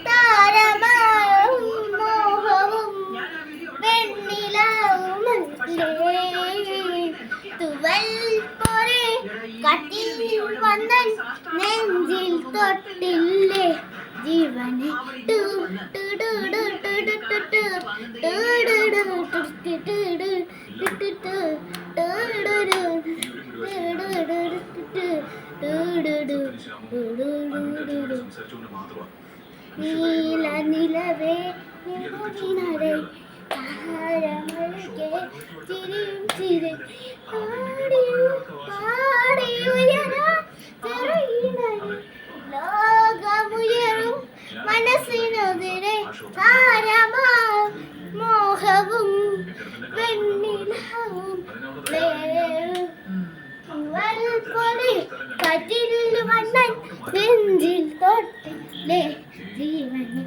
താരമാവും മോഹവും വെണ്ണിലാവുമല്ലേ തുവൽ പോലെ കട്ടിൽ വന്നൻ നെഞ്ചിൽ തൊട്ടില്ലേ ജീവനെ നീല നിലവേ നിലവിനരെ താരമഴകെ തിരിയും തിരി പാടിയുയരാൻ ചെറിയിനരെ ലോകമുയരും മനസ്സിനെതിരെ താരമാവും മോഹവും വെണ്ണിലാവും പോലെ കറ്റിൽ വണ്ണൻ നെഞ്ചിൽ തൊട്ടില്ലേ ജീവനെ